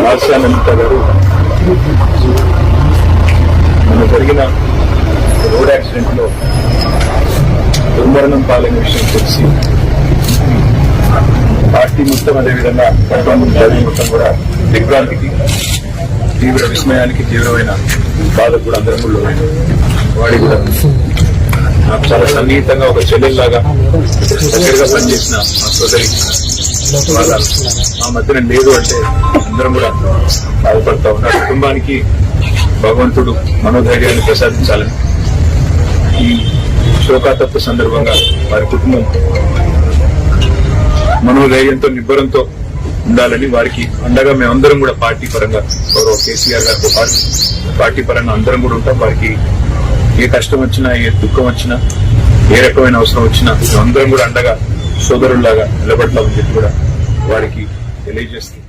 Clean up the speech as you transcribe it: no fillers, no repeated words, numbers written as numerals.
రాజశానంత గారు మన జరిగిన రోడ్ యాక్సిడెంట్ లో దుర్మరణం పాలైన విషయం తెలిసి పార్టీ మొత్తం అదేవిధంగా ప్రజలు మొత్తం కూడా దిగ్భ్రాంతికి, తీవ్ర విస్మయానికి, తీవ్రమైన బాధకు కూడా అందరం కూడా వాడి కూడా నాకు చాలా సన్నిహితంగా ఒక చెల్లెల్లాగా దగ్గరగా పనిచేసిన మా సోదరి వాళ్ళ ఆ మధ్యన లేదు అంటే అందరం కూడా బాధపడతా ఉన్నారు. కుటుంబానికి భగవంతుడు మనోధైర్యాన్ని ప్రసాదించాలని ఈ శోకాతప్పు సందర్భంగా వారి కుటుంబం మనోధైర్యంతో నిబ్బరంతో ఉండాలని వారికి అండగా మేమందరం కూడా పార్టీ పరంగా గౌరవ కేసీఆర్ గారితో పాటు పార్టీ పరంగా అందరం కూడా ఉంటాం. వారికి ఏ కష్టం వచ్చినా, ఏ దుఃఖం వచ్చినా, ఏ రకమైన అవసరం వచ్చినా మేమందరం కూడా అండగా సోదరుల్లాగా నిలబడతామని చెప్పి కూడా వారికి తెలియజేస్తుంది.